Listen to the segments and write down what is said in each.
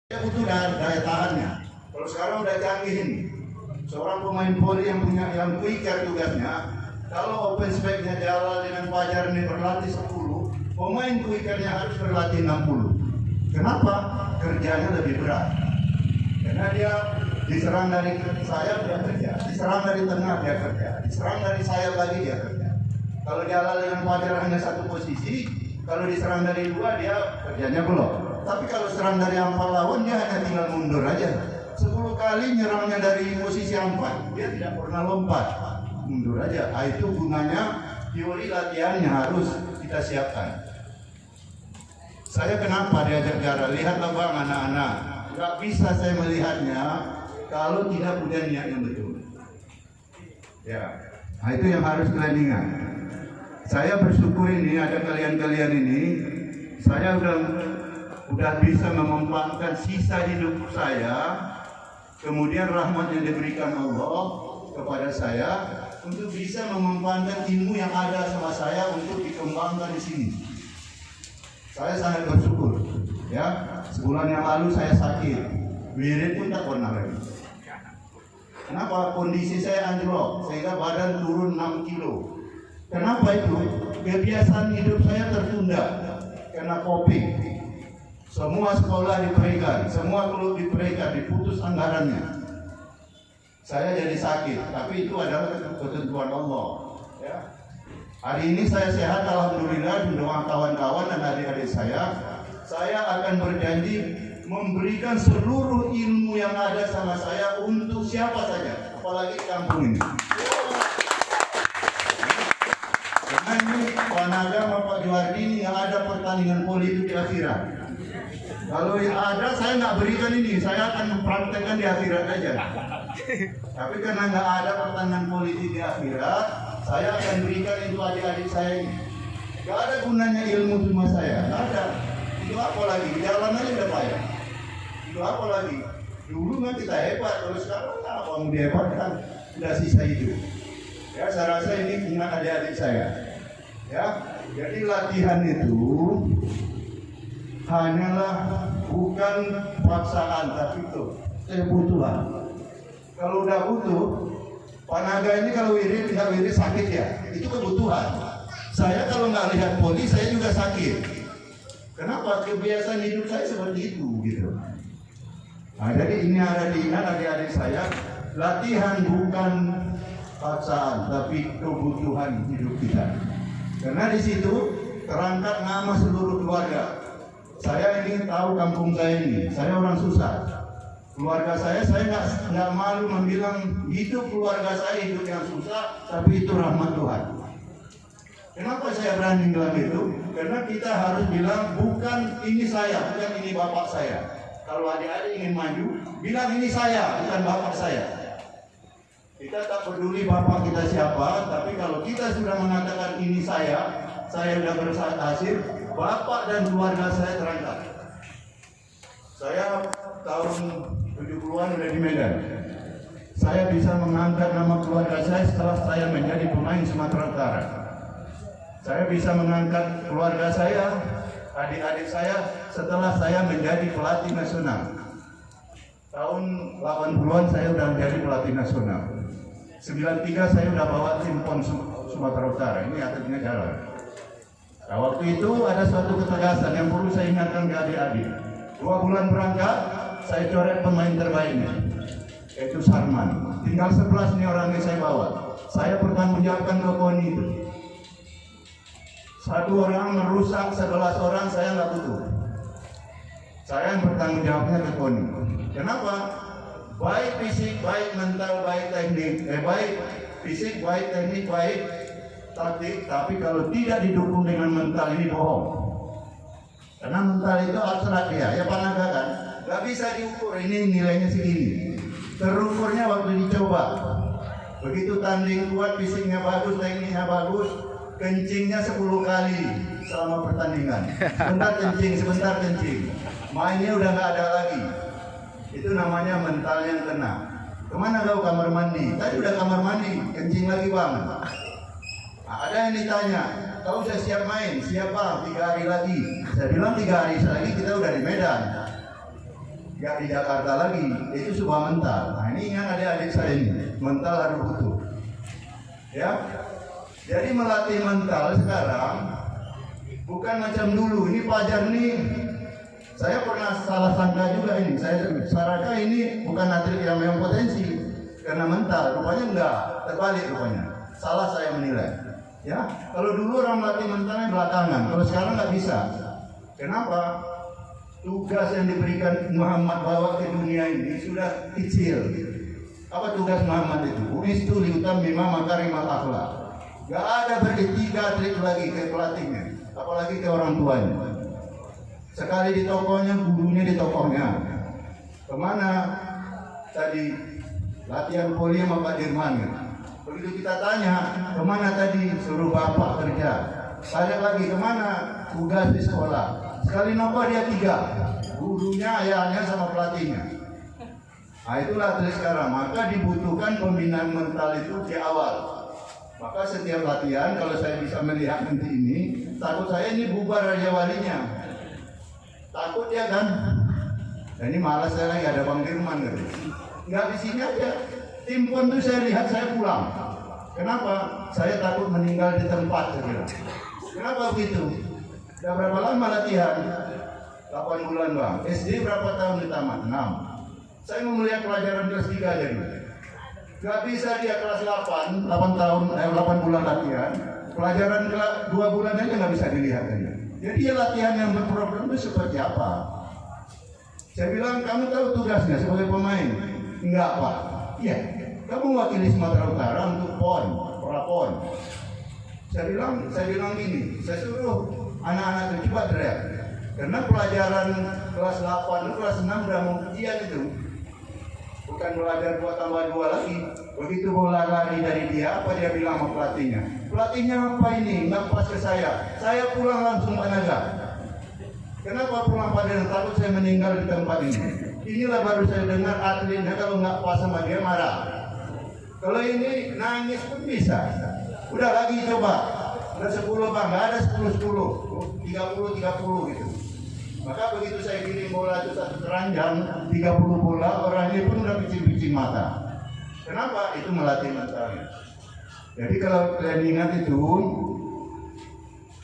Dia butuh daya tahannya. Kalau sekarang udah canggih ini, seorang pemain voli yang punya yang quicker tugasnya, kalau open spec-nya Jalal dengan Fajar ini berlatih 10, pemain quickernya harus berlatih 60. Kenapa? Kerjanya lebih berat. Karena dia diserang dari sayap dia kerja, diserang dari tengah dia kerja, diserang dari sayap lagi dia kerja. Kalau Jalal dengan Fajar hanya satu posisi, kalau diserang dari dua dia kerjanya belum. Tapi kalau serang dari 4 lawan dia hanya tinggal mundur aja. 10 kali nyerangnya dari posisi 4, dia tidak pernah lompat, mundur aja. Nah, itu gunanya teori latihannya harus kita siapkan. Saya kenapa diajak Jara? Lihatlah bang anak-anak, nggak bisa saya melihatnya kalau tidak punya niat yang betul. Ya, nah itu yang harus kalian ingat. Saya bersyukur ini ada kalian-kalian ini. Saya udah bisa memanfaatkan sisa hidup saya, kemudian rahmat yang diberikan Allah kepada saya untuk bisa memanfaatkan ilmu yang ada sama saya untuk dikembangkan di sini. Saya sangat bersyukur. Ya, sebulan yang lalu saya sakit, wirid pun tak pernah lagi. Kenapa? Kondisi saya anjlok sehingga badan turun 6 kilo. Kenapa itu? Kebiasaan hidup saya tertunda karena COVID. Semua sekolah diberikan, semua klub diberikan, diputus anggarannya. Saya jadi sakit, tapi itu adalah ketentuan Allah. Ya. Hari ini saya sehat, alhamdulillah, dengan kawan-kawan dan adik-adik saya akan berjanji memberikan seluruh ilmu yang ada sama saya untuk siapa saja, apalagi kampung ini. Karena ini Pak Naga sama Pak Juwardi yang ada pertandingan politik di akhirat. Kalau ada saya nggak berikan ini, saya akan mempraktekkan di akhirat aja. Tapi karena nggak ada pertandingan politik di akhirat, saya akan berikan itu adik-adik saya ini. Gak ada gunanya ilmu cuma saya, nggak ada. Itu apa lagi? Jalan aja udah payah. Itu apa lagi? Dulu kan kita hebat, terus sekarang apa mau dihebatkan? Udah sisa hidup. Ya, saya rasa ini punya adik-adik saya. Ya, jadi latihan itu hanyalah bukan paksaan, tapi itu kebutuhan. Kalau udah butuh, Pak Naga ini kalau wirid nggak wirid sakit ya, itu kebutuhan. Saya kalau nggak lihat poli, saya juga sakit. Kenapa? Kebiasaan hidup saya seperti itu, gitu. Nah, jadi ini ada diingat adik-adik saya, latihan bukan paksaan, tapi kebutuhan hidup kita. Karena di situ terangkat nama seluruh keluarga. Saya ingin tahu kampung saya ini, saya orang susah. Keluarga saya nggak malu membilang hidup keluarga saya hidup yang susah, tapi itu rahmat Tuhan. Kenapa saya berani bilang itu? Karena kita harus bilang bukan ini saya, bukan ini bapak saya. Kalau adik-adik ingin maju, bilang ini saya, bukan bapak saya. Kita tak peduli bapak kita siapa, tapi kalau kita sudah mengatakan ini saya sudah berhasil, bapak dan keluarga saya terangkat. Saya tahun 70-an udah di Medan. Saya bisa mengangkat nama keluarga saya setelah saya menjadi pemain Sumatera Utara. Saya bisa mengangkat keluarga saya, adik-adik saya setelah saya menjadi pelatih nasional. Tahun 80-an saya sudah menjadi pelatih nasional. 93 saya sudah bawa tim PON Sumatera Utara. Ini atletnya jalan. Nah, waktu itu ada suatu ketegasan yang perlu saya ingatkan ke adik-adik. 2 bulan berangkat, saya coret pemain terbaiknya, yaitu Sarman. Tinggal 11 nih orangnya saya bawa. Saya bertanggungjawabkan ke KONI itu. 1 orang merusak 11 orang, saya nggak butuh. Saya yang bertanggung jawabnya ke KONI. Kenapa? Baik fisik, baik mental, baik teknik, baik fisik, baik teknik, baik taktik, tapi kalau tidak didukung dengan mental ini bohong. Karena mental itu abstrak ya Pak Naga kan, nggak bisa diukur ini nilainya segini. Terukurnya waktu dicoba. Begitu tanding kuat, fisiknya bagus, tekniknya bagus, kencingnya 10 kali selama pertandingan. Sebentar kencing. Mainnya udah nggak ada lagi. Itu namanya mental yang kena. Kemana kau kamar mandi? Tadi udah kamar mandi, kencing lagi bang. Nah, ada yang ditanya, kau sudah siap main? Siap bang, 3 hari lagi. Saya bilang 3 hari lagi kita udah di Medan. nggak di Jakarta lagi, itu sebuah mental. Nah ini ingat adik-adik saya ini, mental harus butuh. Ya, jadi melatih mental sekarang bukan macam dulu. Ini pelajar nih, saya pernah salah sangka juga ini. Saya sangka ini bukan atlet yang memang potensi karena mental. Rupanya enggak, terbalik rupanya. Salah saya menilai. Ya, kalau dulu orang melatih mentalnya belakangan, kalau sekarang nggak bisa. Kenapa? Tugas yang diberikan Muhammad bawa ke dunia ini sudah kecil. Apa tugas Muhammad itu? Unistu liutammima makarimal akhlak. Gak ada beretika atlet lagi ke pelatihnya, apalagi ke orang tuanya. Sekali di tokohnya, gurunya di tokohnya. Kemana tadi latihan poli sama Pak Dirman? Begitu kita tanya, kemana tadi suruh bapak kerja? Saya lagi kemana? Tugas di sekolah. Sekali nopo dia 3, gurunya, ayahnya, sama pelatihnya. Nah itulah atlet sekarang. Maka dibutuhkan pembinaan mental itu di awal. Maka setiap latihan, kalau saya bisa melihat nanti ini, takut saya ini bubar Raja Walinya. Takut ya kan? Nah, ini malas saya lagi ada Bang Dirman gitu. Nggak di sini aja. Tim pun tuh saya lihat saya pulang. Kenapa? Saya takut meninggal di tempat saya. Kenapa begitu? Udah berapa lama latihan? 8 bulan Bang. SD berapa tahun ditamat? 6. Saya mau melihat pelajaran kelas 3 aja dulu. Gak bisa dia kelas 8 bulan latihan. Pelajaran 2 bulan aja gak bisa dilihat aja. Jadi latihan yang berprogram itu seperti apa? Saya bilang, kamu tahu tugasnya sebagai pemain? Enggak Pak. Iya. Kamu wakili Sumatera Utara untuk PON. Saya bilang gini, saya suruh anak-anak itu coba teriak. Karena pelajaran kelas 8 kelas 6 udah mau ujian itu. Bukan belajar 2 tambah 2 lagi. Begitu bola lari dari dia, apa dia bilang sama pelatihnya? Pelatihnya apa ini? Nggak pas ke saya. Saya pulang langsung Panaga. Kenapa pulang Panaga? Takut saya meninggal di tempat ini. Inilah baru saya dengar atletnya kalau nggak pas sama dia marah. Kalau ini nangis pun bisa. Udah lagi coba. Udah 10 Bang, nggak ada 10-10. 30 gitu. Maka begitu saya kirim bola itu satu keranjang 30 bola, orang ini pun udah picing-picing mata. Kenapa? Itu melatih mentalnya. Jadi kalau kalian ingat itu,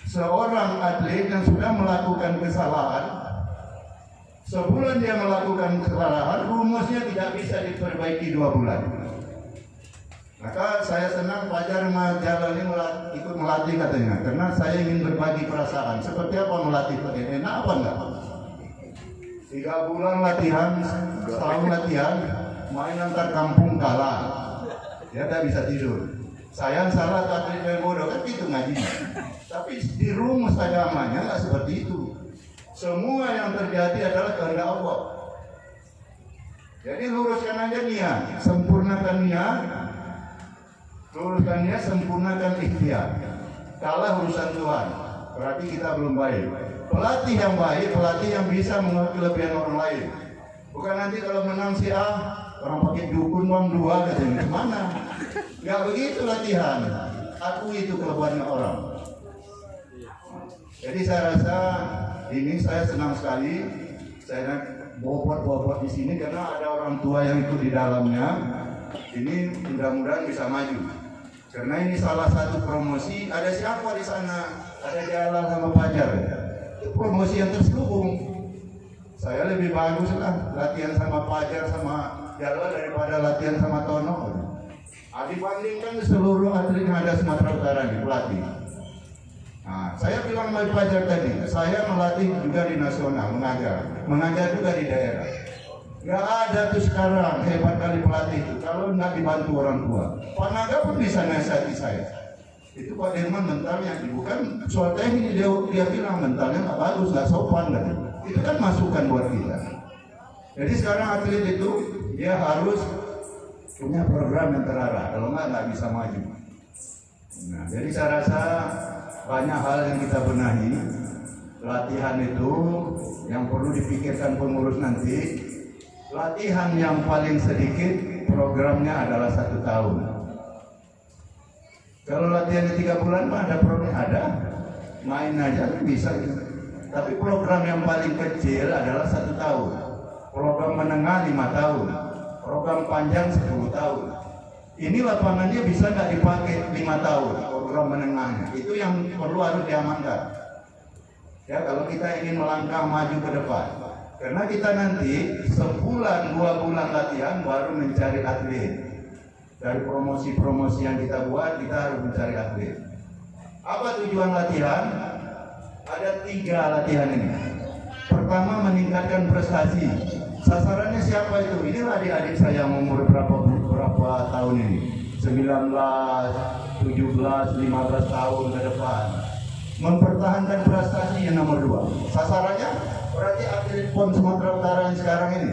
seorang atlet yang sudah melakukan kesalahan, sebulan dia melakukan kesalahan, rumusnya tidak bisa diperbaiki 2 bulan. Maka saya senang Fajar Majalani ikut melatih katanya, karena saya ingin berbagi perasaan. Seperti apa melatih? Enak apa enggak? 3 bulan latihan, setahun latihan, main antar kampung kalah. Dia tak bisa tidur. Sayang salah atlet yang bodoh kan itu ngajinya. Tapi di rumus agamanya nggak seperti itu. Semua yang terjadi adalah kehendak Allah. Jadi luruskan aja niat, sempurnakan niat. Luruskannya, sempurnakan ikhtiar. Kalah urusan Tuhan, berarti kita belum baik. Pelatih yang baik, pelatih yang bisa mengerti kelebihan orang lain. Bukan nanti kalau menang si A, orang pakai dukun uang 2 katanya, gimana? Gak begitu latihan. Aku itu kelebihannya orang. Jadi saya rasa ini saya senang sekali. Saya bobot-bobot di sini karena ada orang tua yang ikut di dalamnya. Ini mudah-mudahan bisa maju. Karena ini salah satu promosi. Ada siapa di sana? Ada Jalan sama Fajar. Itu promosi yang terselubung. Saya lebih bagus lah latihan sama Fajar sama Jalan daripada latihan sama Tono. Dibandingkan seluruh atlet yang ada Sumatera Utara di pelatih. Nah, saya bilang sama Fajar tadi, saya melatih juga di nasional, mengajar juga di daerah. Gak ada tuh sekarang hebat kali pelatih itu kalau nggak dibantu orang tua. Pak Naga pun bisa nasihati saya. Itu Pak Dirman mentalnya bukan soal teknik, dia bilang mentalnya nggak bagus, nggak sopan kan. Itu kan masukan buat kita. Jadi sekarang atlet itu dia harus punya program yang terarah, kalau nggak bisa maju. Nah, jadi saya rasa banyak hal yang kita benahi. Latihan itu yang perlu dipikirkan pengurus nanti. Latihan yang paling sedikit programnya adalah 1 tahun. Kalau latihannya 3 bulan mah ada program, ada main aja bisa. Tapi program yang paling kecil adalah 1 tahun. Program program menengah 5 tahun, program panjang 10 tahun. Ini lapangannya bisa nggak dipakai 5 tahun, program menengahnya. Itu yang perlu harus diamankan. Ya, kalau kita ingin melangkah maju ke depan. Karena kita nanti sebulan 2 bulan latihan baru mencari atlet. Dari promosi-promosi yang kita buat, kita harus mencari atlet. Apa tujuan latihan? Ada 3 latihan ini. Pertama, meningkatkan prestasi. Sasarannya siapa itu? Inilah adik-adik saya yang umur berapa tahun ini? 19, 17, 15 tahun ke depan. Mempertahankan prestasi yang nomor 2. Sasarannya berarti atlet PON Sumatera Utara yang sekarang ini.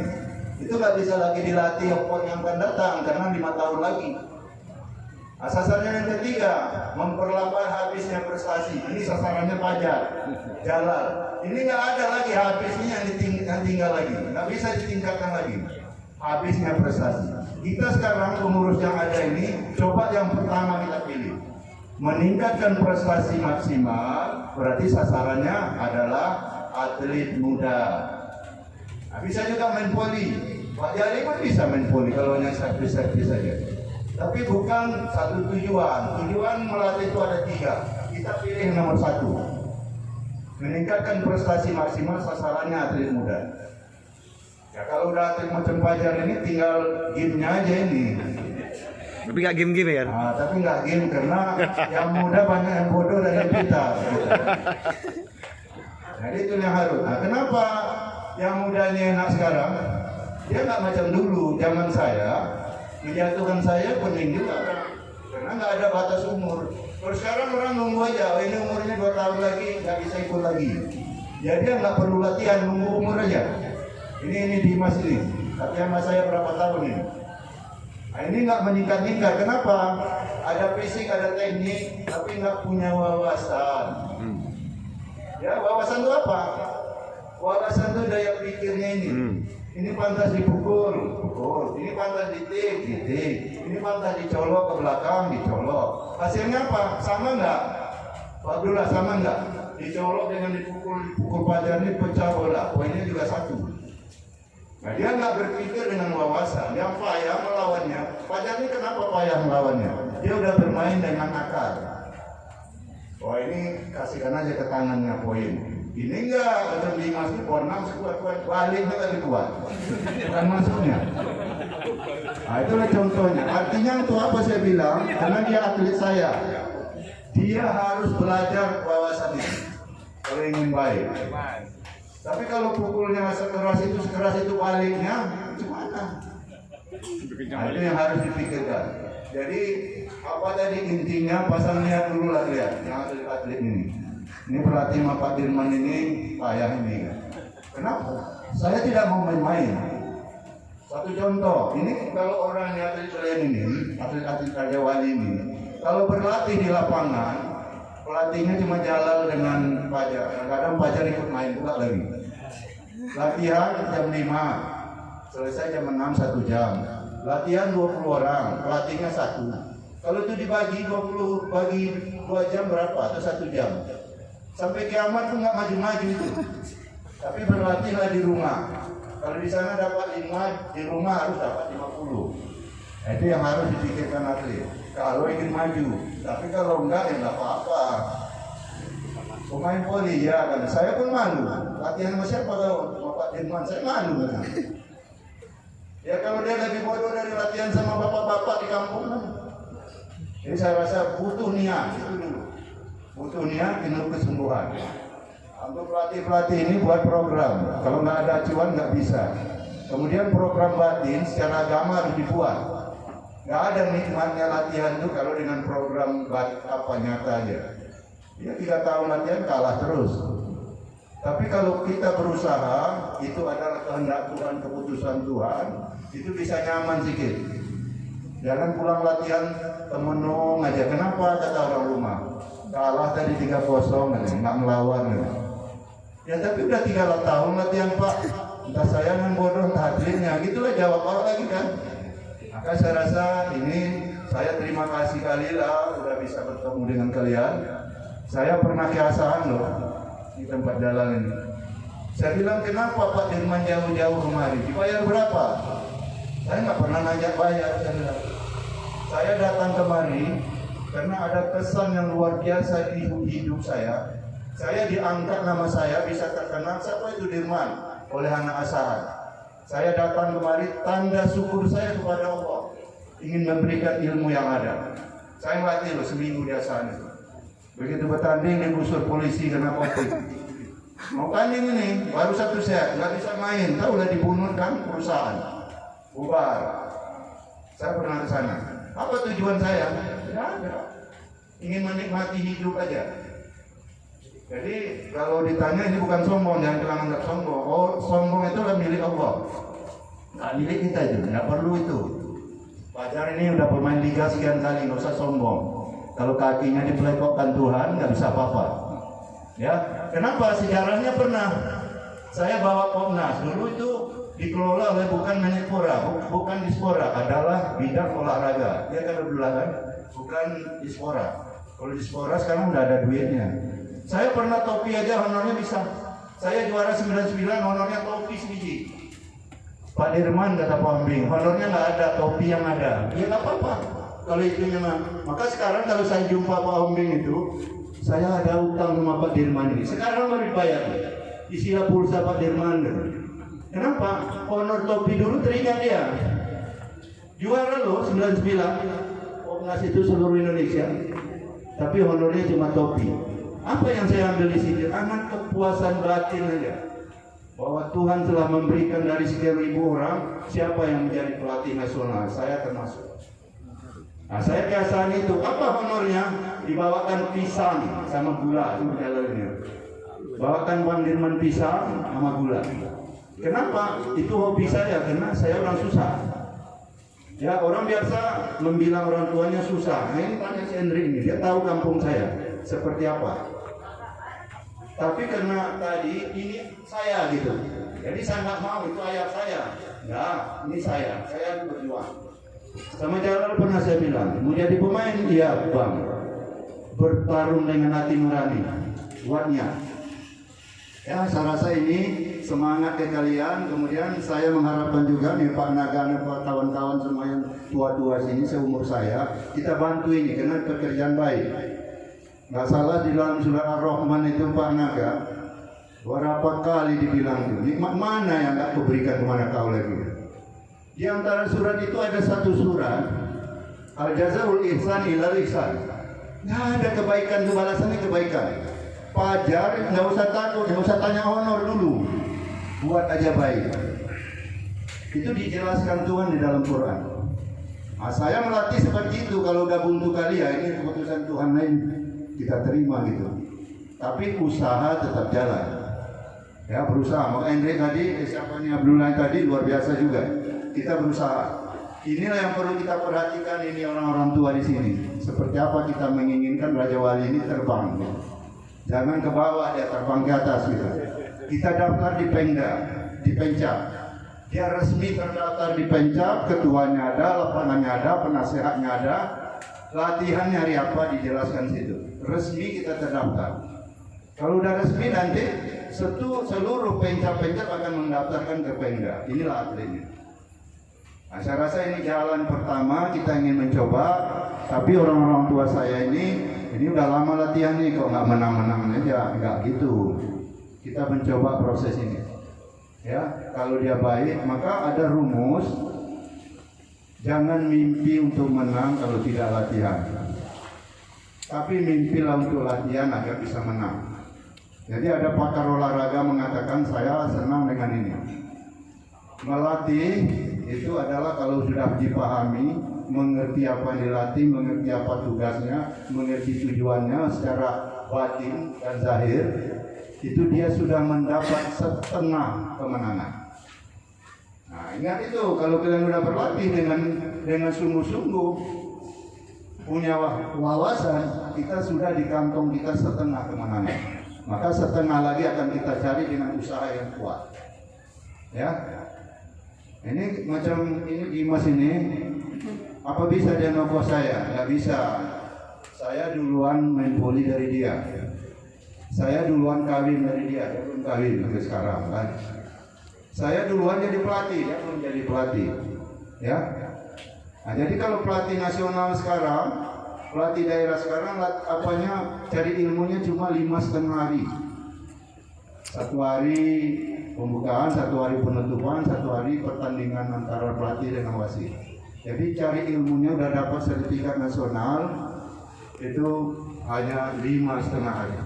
Itu nggak bisa lagi dilatih PON yang akan datang karena 5 tahun lagi. Sasarannya yang ketiga, memperlambat habisnya prestasi. Ini sasarannya pajak, jalan. Ini nggak ada lagi habisnya yang tinggal lagi, nggak bisa ditingkatkan lagi. Habisnya prestasi. Kita sekarang pengurus yang ada ini, coba yang pertama kita pilih. Meningkatkan prestasi maksimal, berarti sasarannya adalah atlet muda. Nah, bisa juga main voli. Pak Jali pun bisa main voli kalau hanya servis-servis saja. Tapi bukan satu tujuan. Tujuan melatih itu ada 3. Kita pilih yang nomor 1. Meningkatkan prestasi maksimal, sasarannya atlet muda. Ya kalau udah atlet macam Fajar ini tinggal game-nya aja ini. Tapi nggak game-game ya? Nah, tapi nggak game karena yang muda banyak yang bodoh dan yang pintar. Gitu. Jadi itu yang harus. Nah, kenapa yang mudanya enak sekarang? Dia nggak macam dulu. Zaman saya menjatuhkan saya pening juga karena nggak ada batas umur. Terus sekarang orang nunggu aja, ini umurnya 2 tahun lagi nggak bisa ikut lagi. Ya dia nggak perlu latihan, nunggu umur aja. Ini Dimas ini, tapi sama saya berapa tahun ini? Nah, ini nggak meningkat-ningkat. Kenapa? Ada fisik, ada teknik, tapi nggak punya wawasan. Ya wawasan itu apa? Wawasan itu daya pikirnya ini. Ini pantas dipukul, pukul. Ini pantas ditik, ditik. Ini pantas dicolok ke belakang, dicolok. Hasilnya apa? Sama nggak? Pak Abdullah, sama nggak? Dicolok dengan dipukul Fajar ini pecah bola. Poinnya juga 1. Nah dia nggak berpikir dengan wawasan. Yang payah melawannya. Fajar ini kenapa payah melawannya? Dia udah bermain dengan akal. Wah ini kasihkan aja ke tangannya poin. Ini enggak, macam Dimas ini pornam sekuat-kuat, baliknya tadi kuat. Bukan masuknya. Nah itulah contohnya. Artinya untuk apa saya bilang? Karena dia atlet saya. Dia harus belajar wawasan ini. Kalau ingin baik. Tapi kalau pukulnya sekeras itu baliknya, gimana? Nah itu yang harus dipikirkan. Jadi apa tadi intinya? Pasang lihat dulu lah lihat yang atlet ini. Ini berarti Pak Dirman ini payah ini. Kenapa? Saya tidak mau main-main. Satu contoh, ini kalau orang yang atlet kalian ini, atlet-atlet Raja Wali ini, kalau berlatih di lapangan, pelatihnya cuma jalan dengan Fajar. Kadang-kadang Fajar ikut main pula lagi. Latihan jam 5, selesai jam 6 1 jam. Latihan 20 orang, pelatihnya 1. Kalau itu dibagi 20 bagi 2 jam berapa? Atau 1 jam. Sampai kiamat pun nggak maju-maju itu. Tapi berlatihlah di rumah. Kalau di sana dapat 5, di rumah harus dapat 50. Itu yang harus dipikirkan atlet. Kalau ingin maju. Tapi kalau enggak ya nggak apa-apa. Pemain voli ya kan. Saya pun malu. Latihan sama siapa kalau Bapak Dirman? Saya malu kan. Ya kalau dia lebih bodoh dari latihan sama bapak-bapak di kampung kan. Jadi saya rasa butuh niat itu dulu. Butuh niat, penuh kesungguhan. Untuk pelatih-pelatih ini buat program. Kalau nggak ada acuan nggak bisa. Kemudian program batin secara agama harus dibuat. Nggak ada nikmatnya latihan itu kalau dengan program nyata aja. Ya 3 tahun latihan kalah terus. Tapi kalau kita berusaha, itu adalah kehendak Tuhan, keputusan Tuhan, itu bisa nyaman sedikit. Jangan pulang latihan temenung aja. Kenapa kata orang rumah? Kalah tadi 3-0, nggak melawan. Ya tapi udah 3 tahun latihan Pak. Entah saya yang bodoh, entah atletnya. Gitulah jawab orang lagi kan. Maka saya rasa ini saya terima kasih kali lah udah bisa bertemu dengan kalian. Saya pernah keasahan loh di tempat jalan ini. Saya bilang, kenapa Pak Dirman jauh-jauh kemari? Dibayar berapa? Saya nggak pernah nanya bayar. Saya datang kemari karena ada pesan yang luar biasa di hidup saya. Saya diangkat nama saya, bisa terkenal, siapa itu Dirman? Oleh anak asahan. Saya datang kemari, tanda syukur saya kepada Allah. Ingin memberikan ilmu yang ada. Saya latih loh seminggu di asahan itu. Begitu bertanding, digusur polisi kena kopi. Mau tanding ini, baru 1 set, nggak bisa main. Tahu udah dibunuh kan perusahaan. Bubar. Saya pernah ke sana. Apa tujuan saya? Tidak ada. Ingin menikmati hidup aja. Jadi kalau ditanya ini bukan sombong, jangan bilang anggap sombong. Oh, sombong itu adalah milik Allah. Nggak milik kita itu, nggak perlu itu. Fajar ini udah pemain liga sekian kali, nggak usah sombong. Kalau kakinya dipelekokkan Tuhan, nggak bisa apa-apa. Ya, kenapa? Sejarahnya pernah. Saya bawa Komnas dulu itu dikelola oleh bukan Menpora, bukan Dispora, adalah bidang olahraga. Dia kan dulu kan, bukan Dispora. Kalau Dispora sekarang udah ada duitnya. Saya pernah topi aja honornya bisa. Saya juara 99, honornya topi sebiji. Pak Dirman kata Pak Ombing, honornya nggak ada, topi yang ada. Ya nggak apa-apa. Kalau itunya mah. Maka sekarang kalau saya jumpa Pak Ombing itu, saya ada utang sama Pak Dirman ini. Sekarang baru dibayar. Isilah pulsa Pak Dirman. Kenapa? Honor topi dulu teringat dia. Juara loh 99. Komnas itu seluruh Indonesia. Tapi honornya cuma topi. Apa yang saya ambil di sini? Anak kepuasan batin aja. Bahwa Tuhan telah memberikan dari sekian ribu orang, siapa yang menjadi pelatih nasional? Saya termasuk. Nah, saya kebiasaan itu. Apa honornya? Dibawakan pisang sama gula. Itu jalannya. Bawakan Bang Dirman pisang sama gula. Kenapa? Itu hobi saya, karena saya orang susah. Ya, orang biasa membilang orang tuanya susah. Nah, ini tanya si Henry ini, dia tahu kampung saya seperti apa. Tapi karena tadi ini saya gitu, jadi saya nggak mau itu ayah saya. Enggak, ini saya berjuang. Sama Jalal pernah saya bilang, mau jadi pemain, iya bang, bertarung dengan hati nurani, buatnya. Ya, saya rasa ini semangat ke kalian. Kemudian saya mengharapkan juga nih Pak Naga dan kawan-kawan semua yang tua-tua sini seumur saya, kita bantu ini karena pekerjaan baik. Nggak salah di dalam surat Ar-Rahman itu Pak Naga berapa kali dibilang itu nikmat mana yang nggak kuberikan kepada kau lagi. Di antara surat itu ada satu surat Al-Jazaul Ihsan Ilal Ihsan. Nggak ada kebaikan itu balasannya kebaikan. Fajar nggak usah takut, nggak usah tanya honor dulu, buat aja baik. Itu dijelaskan Tuhan di dalam Quran. Nah, saya melatih seperti itu. Kalau udah buntu kali ya ini keputusan Tuhan lain, kita terima gitu. Tapi usaha tetap jalan. Ya, berusaha. Maka Andre tadi, siapanya Abdullah tadi luar biasa juga. Kita berusaha. Inilah yang perlu kita perhatikan ini orang-orang tua di sini. Seperti apa kita menginginkan Raja Wali ini terbang. Jangan ke bawah, dia terbang ke atas gitu. Kita daftar di Pemda, di Pencap. Dia resmi terdaftar di Pencap, ketuanya ada, lapangannya ada, penasehatnya ada. Latihannya hari apa dijelaskan situ. Resmi kita terdaftar. Kalau udah resmi nanti seluruh Pencap-Pencap akan mendaftarkan ke Pemda. Inilah atletnya. Nah, saya rasa ini jalan pertama kita ingin mencoba. Tapi orang-orang tua saya ini udah lama latihan nih, kok nggak menang-menang aja, nggak gitu. Kita mencoba proses ini. Ya, kalau dia baik, maka ada rumus. Jangan mimpi untuk menang kalau tidak latihan. Tapi mimpilah untuk latihan agar bisa menang. Jadi ada pakar olahraga mengatakan saya senang dengan ini. Melatih itu adalah kalau sudah dipahami, mengerti apa yang dilatih, mengerti apa tugasnya, mengerti tujuannya secara batin dan zahir, itu dia sudah mendapat setengah kemenangan. Nah, ingat itu, kalau kalian sudah berlatih dengan sungguh-sungguh, punya wawasan, kita sudah di kantong kita setengah kemenangan. Maka setengah lagi akan kita cari dengan usaha yang kuat. Ya, ini macam ini Dimas ini, apa bisa dia nopos saya? Nggak bisa. Saya duluan main voli dari dia. Saya duluan kawin dari dia belum kawin sampai sekarang kan. Saya duluan jadi pelatih, dia belum jadi pelatih. Ya. Nah, jadi kalau pelatih nasional sekarang, pelatih daerah sekarang cari ilmunya cuma 5,5 hari. 1 hari pembukaan, 1 hari penutupan, 1 hari pertandingan antara pelatih dengan wasit. Jadi cari ilmunya udah dapat sertifikat nasional itu hanya 5,5 hari.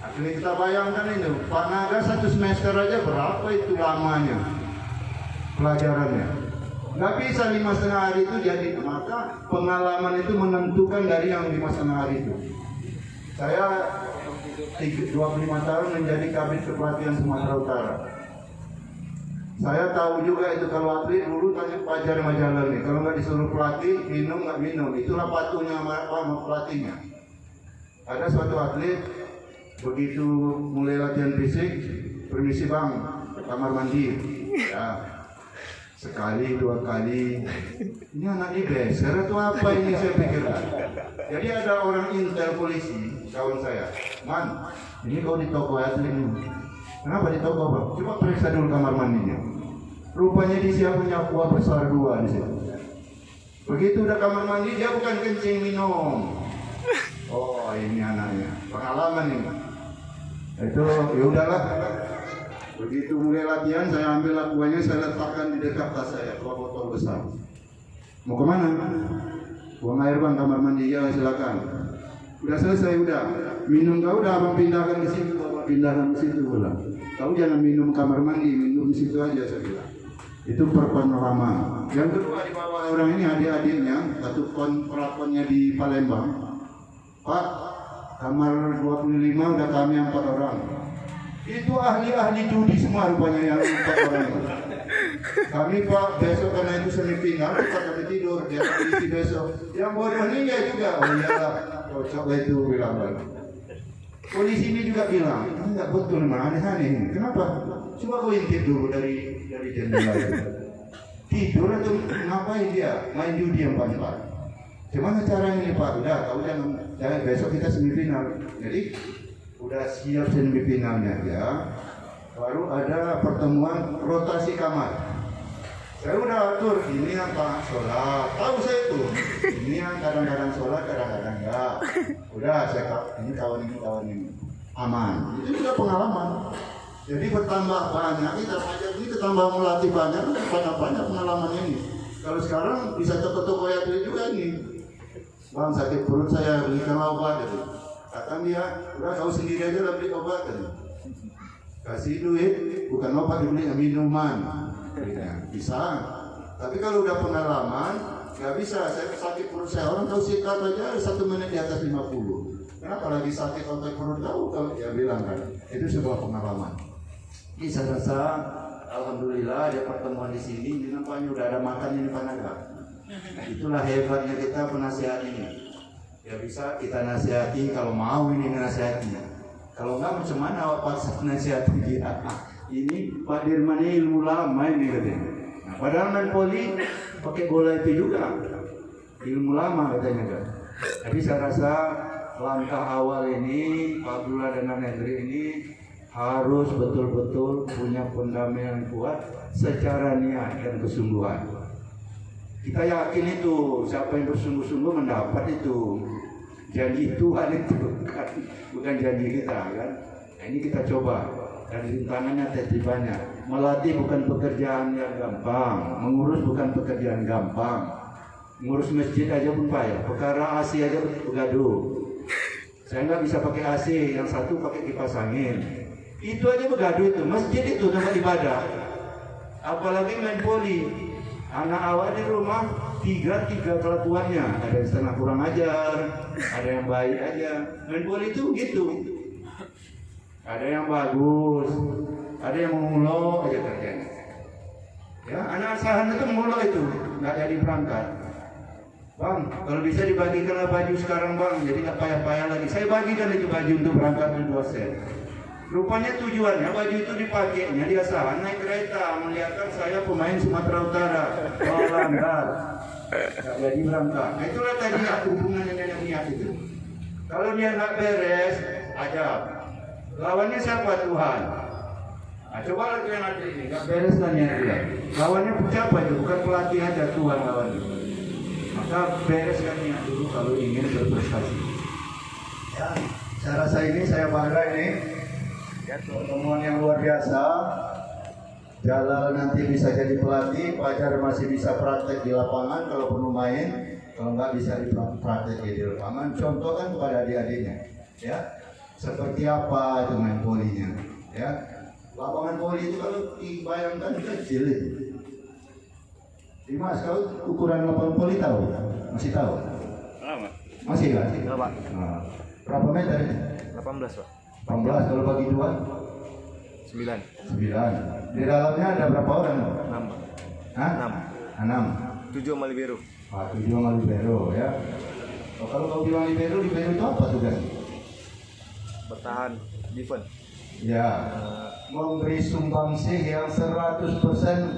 Akhirnya kita bayangkan ini, Pak Naga 1 semester aja berapa itu lamanya pelajarannya. Nggak bisa 5,5 hari itu jadi, maka pengalaman itu menentukan dari yang 5,5 hari itu. Saya 25 tahun menjadi kabin kepelatihan Sumatera Utara. Saya tahu juga itu kalau atlet dulu tanya Fajar Majalah nih, kalau nggak disuruh pelatih minum nggak minum, itulah patuhnya sama pelatihnya. Ada suatu atlet begitu mulai latihan fisik, permisi bang, ke kamar mandi. Ya, sekali 2 kali, ini anak dibeser atau apa ini saya pikirkan. Jadi ada orang intel polisi, kawan saya, man, ini kau di toko atlet ini. Kenapa di toko bang? Coba periksa dulu kamar mandinya. Rupanya dia punya kuah besar 2 di situ. Begitu udah kamar mandi dia bukan kencing minum. Oh ini anaknya, pengalaman ini. Itu ya udahlah. Begitu mulai latihan saya ambil akuanya, saya letakkan di dekat tas saya, 2 botol besar. Mau kemana? Buang air bang kamar mandi, ya silakan. Udah selesai udah. Minum kau udah abang pindahkan ke situ, abang pindahkan ke situ pulang. Kau jangan minum kamar mandi, minum di situ aja saya bilang. Itu pengalaman. Yang kedua di bawah orang ini adik-adiknya, satu pelakonnya di Palembang. Pak, kamar 25 udah kami 4 orang. Itu ahli-ahli judi semua rupanya yang 4 orang itu. Kami Pak, besok karena itu semifinal, kita kami tidur, dia isi besok. Yang bodoh ini ya juga, oh iyalah, cocok itu bilang. Polisi ini juga bilang, enggak betul mah aneh-aneh ini. Kenapa? Coba kau intip dulu dari jendela itu. Tidur atau ngapain dia? Main judi yang empat. Gimana caranya ini Pak? Udah, kau jangan besok kita semifinal. Jadi udah siap semifinalnya ya. Baru ada pertemuan rotasi kamar. Saya udah atur ini yang Pak sholat. Tahu saya itu. Ini yang kadang-kadang sholat, kadang-kadang enggak. Udah saya ini kawan ini aman. Itu juga pengalaman. Jadi bertambah banyak kita belajar ini, bertambah melatih banyak pengalaman ini. Kalau sekarang bisa toko-toko ya juga ini. Bang sakit perut saya belikan obat gitu. Kata dia, udah kau sendiri aja lah beli obat gitu. Kasih duit, bukan obat dibeli minuman. Bisa. Tapi kalau udah pengalaman, nggak bisa. Saya sakit perut saya orang kau sikat aja 1 menit di atas 50. Kenapa lagi sakit otak perut kau? Kalau ya bilang kan, itu sebuah pengalaman. Ini saya rasa, alhamdulillah ada pertemuan di sini. Ini nampaknya udah ada makannya di Panaga. Itulah hebatnya kita penasihat ini. Ya bisa kita nasihati kalau mau ini nasihatinya. Kalau enggak macam mana awak paksa nasihati dia. Ini Pak Dirman ini ilmu lama ini katanya. Nah, padahal main poli pakai bola itu juga ilmu lama katanya kan. Jadi saya rasa langkah awal ini Pak Abdullah dan Hendri ini harus betul-betul punya pendamaian kuat secara niat dan kesungguhan. Kita yakin itu, siapa yang bersungguh-sungguh mendapat itu. Janji Tuhan itu bukan janji kita kan. Nah, ini kita coba dan rintangannya tadi banyak. Melatih bukan pekerjaan yang gampang, mengurus bukan pekerjaan gampang. Ngurus masjid aja pun payah, perkara AC aja begaduh. Saya nggak bisa pakai AC, yang satu pakai kipas angin. Itu aja begaduh itu, masjid itu tempat ibadah. Apalagi main poli. Anak awak di rumah tiga kelakuannya, ada yang setengah kurang ajar, ada yang baik aja. Main bola itu gitu, ada yang bagus, ada yang mengulo aja kerjanya. Ya, anak asahan itu mengulo itu, nggak jadi berangkat. Bang, kalau bisa dibagikanlah baju sekarang bang, jadi nggak payah-payah lagi. Saya bagikan itu baju untuk berangkat di 2 set. Rupanya tujuannya baju itu dipakainya di asahan naik kereta, melihatkan saya pemain Sumatera Utara, langgar, nggak jadi berangkat. Nah itulah tadi hubungan dengan niat itu. Kalau dia nggak beres, ajab. Lawannya siapa? Tuhan. Nah, coba lagi nanti ini, nggak beres nanya dia. Lawannya siapa itu? Bukan pelatih aja, Tuhan lawannya. Maka bereskan niat dulu kalau ingin berprestasi. Ya, saya rasa ini saya bangga ini. Ya, pertemuan yang luar biasa. Jalal nanti bisa jadi pelatih, Fajar masih bisa praktek di lapangan kalau perlu main, kalau nggak bisa dipraktek di lapangan. Contoh kan kepada adik-adiknya, ya. Seperti apa itu main volinya, ya. Lapangan voli itu kalau dibayangkan kecil itu. Dimas, kau ukuran lapangan voli tahu? Masih tahu? Masih kan? Berapa? Nah, berapa meter ini? 18, Pak. 18 kalau bagi 2? 9. 9. Di dalamnya ada berapa orang? 6, Pak. Hah? 6. 7 sama libero. 7 sama libero ya. Oh, kalau kau bilang libero itu apa tugas? Bertahan defense. Ya, memberi sumbangsih yang 100%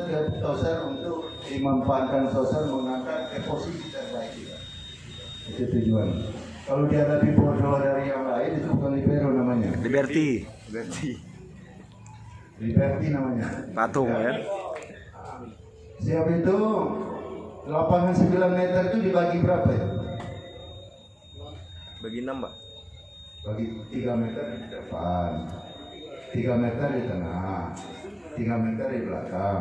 ke Toser untuk dimanfaatkan Toser mengangkat ke posisi terbaik kita. Itu tujuan. Kalau dia lebih bodoh dari yang lain itu bukan libero namanya. Liberty. Liberty namanya. Patung ya. Siap itu lapangan 9 meter itu dibagi berapa ya? Bagi 6, Pak. Bagi 3 meter di depan, 3 meter di tengah, 3 meter di belakang.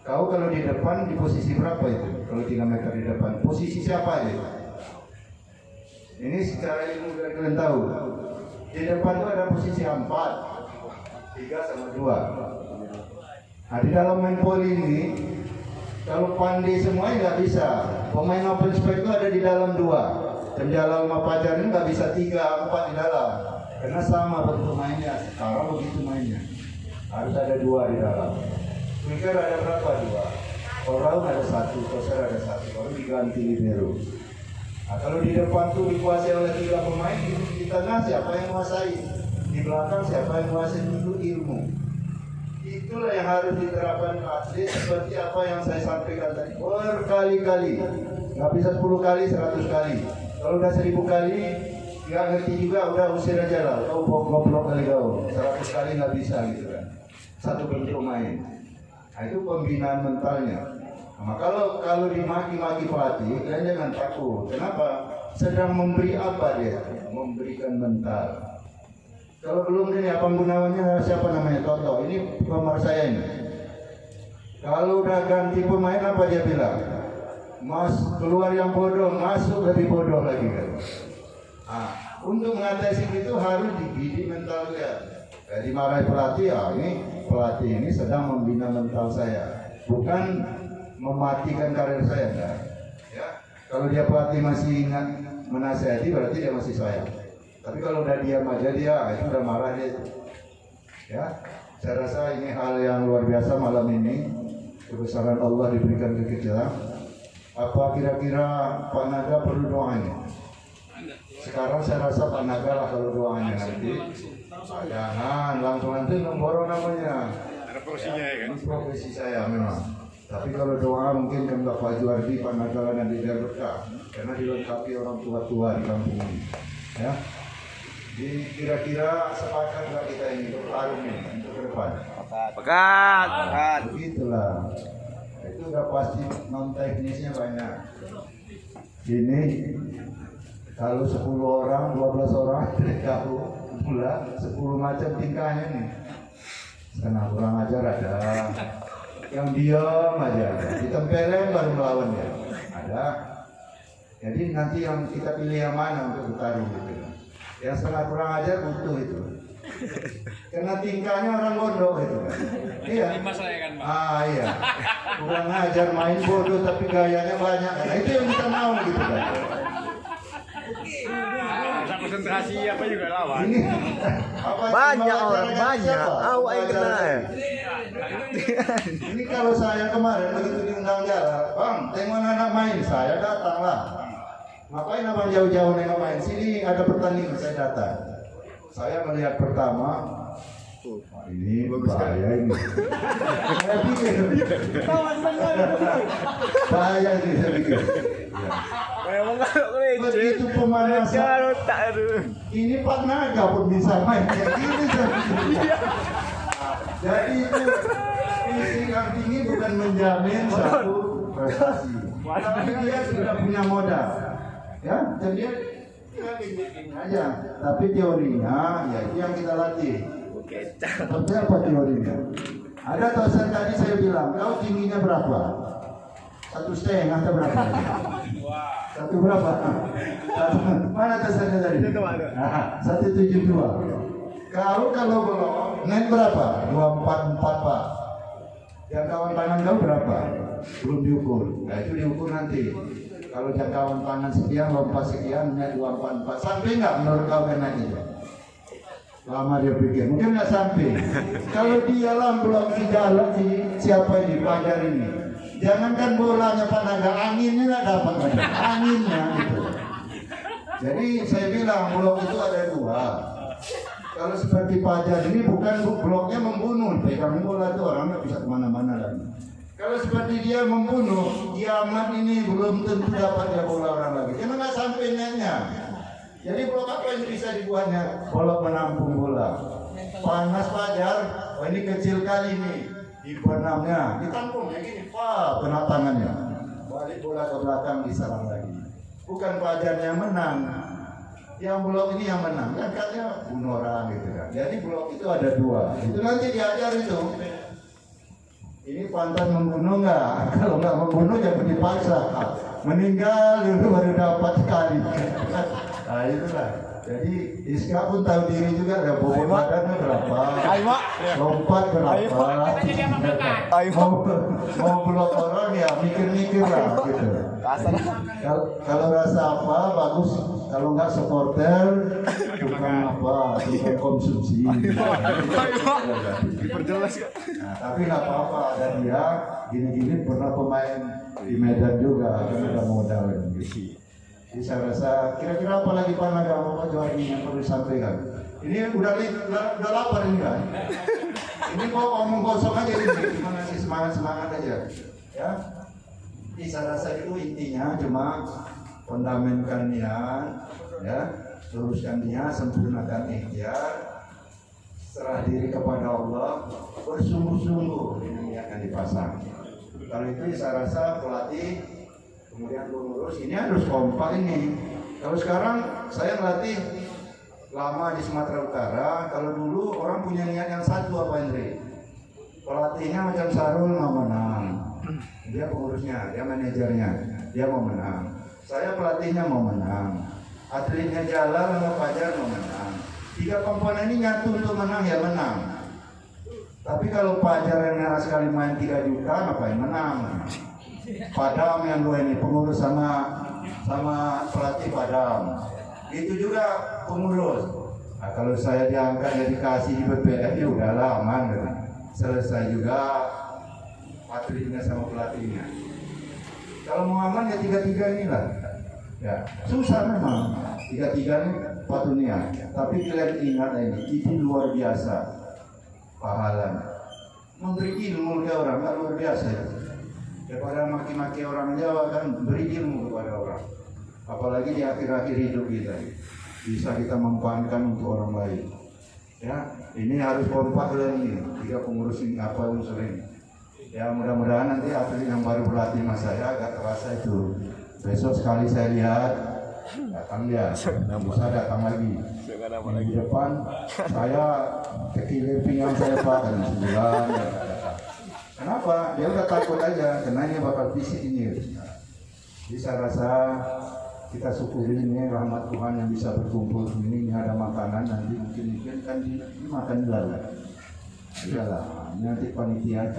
Kau kalau di depan di posisi berapa itu? Kalau 3 meter di depan, posisi siapa itu? Ini secara ilmu biar kalian tahu. Di depan itu ada posisi 4, 3 sama 2. Nah, di dalam main voli ini, kalau pandai semuanya nggak bisa. Pemain open spike itu ada di dalam 2. Dan Jalal sama Fajar ini nggak bisa 3, 4 di dalam. Karena sama bentuk mainnya. Sekarang begitu mainnya. Harus ada 2 di dalam. Quicker ada berapa? 2. All-round ada 1, Toser ada 1. Kalau diganti libero. Nah, kalau di depan tuh dikuasai oleh 3 pemain, di tengah siapa yang menguasai? Di belakang siapa yang menguasai? Itu ilmu. Itulah yang harus diterapkan atlet seperti apa yang saya sampaikan tadi berkali-kali. Nggak bisa 10 kali, 100 kali. Kalau udah 1000 kali, nggak ngerti juga, udah usir aja lah. Kau goblok kali kau, 100 kali nggak bisa gitu kan. Satu bentuk main. Nah, itu pembinaan mentalnya. Nah, kalau dimaki-maki pelatih, kalian jangan takut. Kenapa? Sedang memberi apa dia? Memberikan mental. Kalau belum ini apa gunawannya siapa namanya? Toto. Ini pemain saya ini. Kalau udah ganti pemain apa dia bilang? Mas keluar yang bodoh, masuk lebih bodoh lagi kan. Nah, untuk mengatasi itu harus dibidik mental dia. Jadi marahi pelatih, ini pelatih ini sedang membina mental saya, bukan mematikan karir saya. Enggak. Ya, kalau dia pelatih masih ingat menasihati berarti dia masih sayang. Tapi kalau udah diam aja dia, itu udah marah dia. Ya, saya rasa ini hal yang luar biasa malam ini. Kebesaran Allah diberikan ke kita. Apa kira-kira Pak Naga perlu doanya? Sekarang saya rasa Pak Naga lah kalau doanya nanti. Jangan langsung nanti nomor namanya. Ada profesinya ya kan? Ini profesi saya memang. Tapi kalau doa mungkin kan Pak Juardi, Pak Naga nanti dia berkah. Karena dilengkapi orang tua-tua di kampung ini. Ya. Jadi kira-kira sepakat nggak kita ini bertarung ini untuk ke depan? Pekat. Begitulah. Itu udah pasti non teknisnya banyak. Ini kalau 10 orang, 12 orang tidak tahu pula 10 macam tingkahnya nih. Setengah kurang ajar ada, yang diam aja ada, ditempelin baru melawan dia. Ada. Jadi nanti yang kita pilih yang mana untuk bertarung gitu. Yang setengah kurang ajar butuh itu. Karena tingkahnya orang bodoh itu kan. Iya. Iya. Kurang ajar main bodoh tapi gayanya banyak. Nah, itu yang kita mau gitu kan. Bisa konsentrasi apa juga lawan. Ini apa Banyak orang, banyak. Awak yang kena ya. Ini kalau saya kemarin begitu diundang Jalal, Bang, tengok anak main, saya datang lah. Ngapain abang jauh-jauh nengok main? Sini ada pertandingan, saya datang. Saya melihat pertama, ini bahaya ini. Saya pikir, bahaya ini saya pikir. Ya. Memang kalau Begitu pemanasan. Kalau tak ada. Ini Pak Naga pun bisa main kayak gini. Jadi itu fisik yang tinggi bukan menjamin satu prestasi. Tapi dia sudah punya modal. Ya, dan dia gini aja. Tapi teorinya ya itu yang kita latih. Seperti apa teorinya? Ada dosen tadi saya bilang, kau tingginya berapa? 1,5 atau berapa? Satu berapa? Mana dosennya tadi? 172. Kalau belum, naik berapa? 244 Pak. Jangkauan tangan kau berapa? Belum diukur. Nah itu diukur nanti. Kalau jangkauan tangan sekian, lompat sekian, naik 244. Sampai nggak menurut kau kan naik itu? Lama dia pikir, mungkin nggak sampai. Kalau di alam belum di jalan siapa yang dipelajar ini? Jangankan bolanya Pak Naga, anginnya nggak dapat ada. Anginnya gitu. Jadi saya bilang blok itu ada dua. Kalau seperti Pajar ini bukan bloknya membunuh, pegang bola itu orang nggak bisa kemana-mana lagi. Kalau seperti dia membunuh, kiamat ini belum tentu dapat dia bola orang lagi. Karena nggak sampai nanya. Jadi blok apa yang bisa dibuatnya? Bola penampung bola. Panas Pajar, oh ini kecil kali nih. Di benamnya, ditampung kayak gini, wah kena tangannya. Balik bola ke belakang diserang lagi. Bukan Pajarnya menang, yang blok ini yang menang. Kan katanya bunuh orang gitu kan. Jadi blok itu ada dua. Itu nanti diajar itu. Ini pantas membunuh nggak? Kalau nggak membunuh jangan dipaksa. Meninggal dulu baru dapat sekali. Nah itulah. Jadi Iska pun tahu diri juga ada bobot badannya berapa, lompat berapa, mau blok orang ya mikir-mikir lah gitu. Kalau rasa apa bagus, kalau nggak supporter bukan apa, bukan konsumsi. Diperjelas. Nah, tapi nggak apa-apa, ada dia gini-gini pernah pemain di Medan juga, kan ada modal gitu. Jadi saya rasa kira-kira apa lagi Pak Naga Pak Johari yang perlu disampaikan? Ini udah lapar ini kan? Ini kok ngomong kosong aja ini, cuma ngasih semangat aja, ya. Jadi saya rasa itu intinya cuma fundamenkan niat, ya, luruskan niat, sempurnakan ikhtiar, serah diri kepada Allah, bersungguh-sungguh ini akan dipasang. Kalau itu saya rasa pelatih kemudian pengurus ini harus kompak ini. Kalau sekarang saya melatih lama di Sumatera Utara, kalau dulu orang punya niat yang satu apa Andre? Pelatihnya macam Sarul mau menang, dia pengurusnya, dia manajernya, dia mau menang. Saya pelatihnya mau menang, atletnya Jalal sama Fajar mau menang. Tiga komponen ini nyatu untuk menang ya menang. Tapi kalau Fajar yang sekali main 3 juta ngapain menang? Padam yang dua ini pengurus sama pelatih Padam. Itu juga pengurus. Nah, kalau saya diangkat jadi kasih di BPF ya udahlah aman gitu. Selesai juga atletnya sama pelatihnya. Kalau mau aman ya 3-3 inilah. Ya susah memang 3-3 ini patunia. Tapi kalian ingat ini luar biasa pahalanya. Memberi ilmu ke orang nggak luar biasa ya. Daripada maki-maki orang Jawa kan beri ilmu kepada orang. Apalagi di akhir-akhir hidup kita bisa kita manfaatkan untuk orang lain. Ya, ini harus kompak ini. 3 pengurus ini apa unsur ini. Ya mudah-mudahan nanti atlet yang baru berlatih mas saya agak terasa itu. Besok sekali saya lihat datang dia, bisa datang lagi. Di depan saya kekilir pinggang saya Pak dan sebulan. Kenapa? Dia udah takut aja, karena ini bakal fisik ini. Jadi saya rasa kita syukuri ini rahmat Tuhan yang bisa berkumpul ini ada makanan nanti mungkin kan dimakan dulu. Iyalah, nanti panitia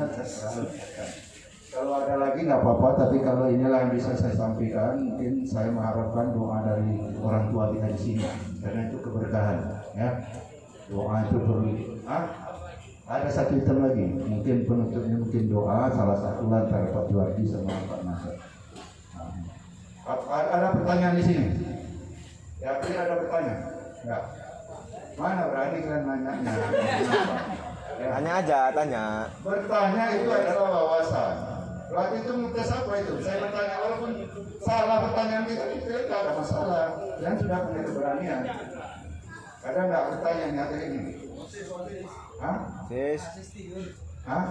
kalau ada lagi nggak apa-apa, tapi kalau inilah yang bisa saya sampaikan, mungkin saya mengharapkan doa dari orang tua kita di sini, karena itu keberkahan, ya. Doa itu perlu. Ada satu item lagi, mungkin penutupnya mungkin doa salah satu antara Pak Juwardi sama Pak Nasir. Ada pertanyaan di sini? Yakin ada pertanyaan? Enggak. Mana berani kalian nanya? Tanya aja, tanya. Bertanya itu adalah wawasan. Pelatih itu ngetes apa itu? Saya bertanya, walaupun salah pertanyaan kita tidak ada masalah. Dan sudah punya keberanian. Kadang nggak bertanya nyata ini. Hah? Yes. Hah?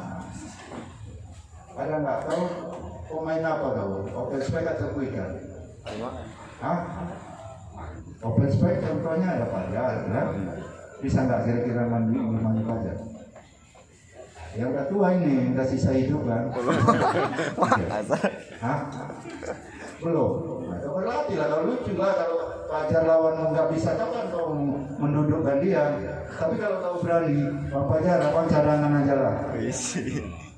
Ada nggak tahu pemain apa tahu? Open spike atau quick kan? Hah? Open spike contohnya ada Fajar, kan? Bisa nggak kira-kira mandi Fajar? Ya udah tua ini, udah sisa hidup kan? Hah? Belum. Nah, itu berlatih lah, kalau lucu lah kalau Fajar lawan nggak bisa kapan kau mendudukkan dia. Tapi kalau kau berani, Bang Fajar, abang cadangan aja lah.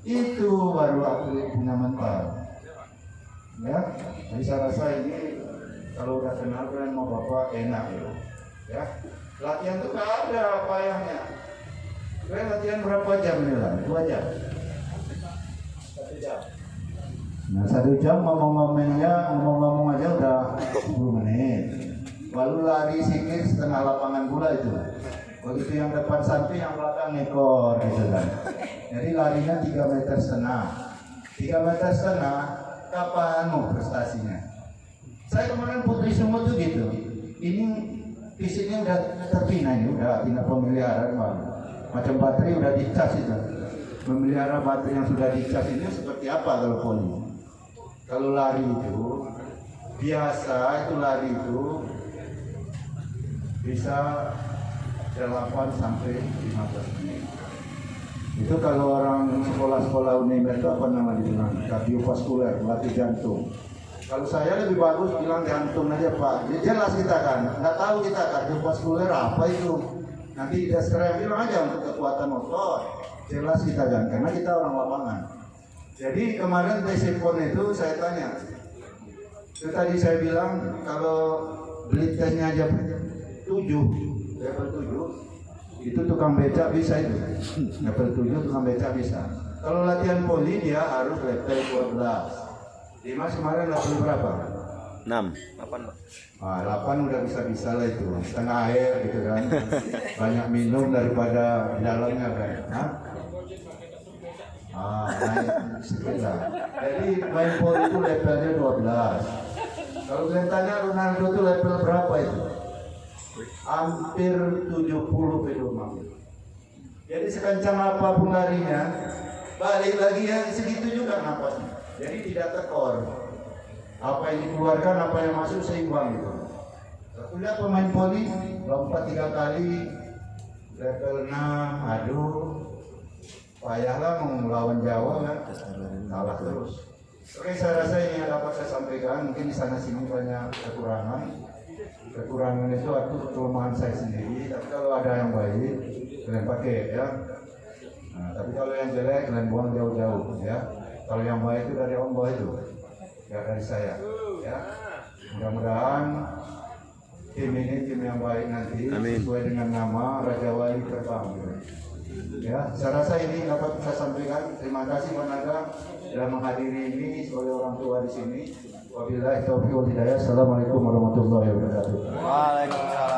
Itu baru aku punya mental. Ya, jadi saya rasa ini kalau udah kenal kan mau bapak enak gitu. Ya, latihan tuh gak ada payahnya. Kalian latihan berapa jam nih lah? 2 jam. 1 jam. Nah 1 jam ngomong aja udah 10 menit. Lalu lari sikit setengah lapangan pula itu. Begitu yang depan sampai yang belakang ekor gitu kan. Jadi larinya 3,5 meter. 3,5 meter, kapan mau prestasinya? Saya kemarin Putri Sungut tuh gitu. Ini fisiknya udah terpina ini, udah pindah pemeliharaan macam baterai udah dicas itu. Memelihara baterai yang sudah dicas ini seperti apa kalau poli? Kalau lari itu biasa itu lari itu bisa 8 sampai 15 menit. Itu kalau orang sekolah-sekolah UNER itu apa namanya bilang kardiovaskuler, melatih jantung. Kalau saya lebih bagus bilang jantung aja Pak. Jelas kita kan, nggak tahu kita kardiovaskuler apa itu. Nanti deskripsi bilang aja untuk kekuatan otot. Jelas kita kan, karena kita orang lapangan. Jadi kemarin Tesipon itu saya tanya. Itu tadi saya bilang kalau beli tesnya aja 7, level 7, itu tukang becak bisa itu. Level 7 tukang becak bisa. Kalau latihan poli dia harus level 12. Dimas kemarin level berapa? 6. 8. Ah, 8 udah bisa-bisa lah itu. Setengah air gitu kan. Banyak minum daripada di dalamnya kan. Hah? Naik sedikit lah. Jadi main poli itu levelnya 12. Kalau kalian tanya Ronaldo itu level berapa itu? Hampir 70 pedoman. Jadi sekencang apapun larinya, balik lagi ya segitu juga napasnya. Jadi tidak tekor. Apa yang dikeluarkan, apa yang masuk seimbang gitu. Lihat pemain poli lompat 3 kali, level 6, aduh, payahlah mau melawan Jawa kan, kalah terus. Oke, saya rasa ini yang dapat saya sampaikan. Mungkin di sana sini banyak kekurangan. Kekurangan itu atau kelemahan saya sendiri. Tapi kalau ada yang baik, kalian pakai ya. Nah, tapi kalau yang jelek, kalian buang jauh-jauh ya. Kalau yang baik itu dari Allah itu, ya dari saya. Ya, mudah-mudahan tim ini tim yang baik nanti. Amin. Sesuai dengan nama Raja Wali Terbang. Ya, saya rasa ini dapat saya sampaikan. Terima kasih Pak Naga sudah menghadiri ini sebagai orang tua di sini. Wabillahi taufiq wal hidayah. Assalamualaikum warahmatullahi wabarakatuh. Waalaikumsalam.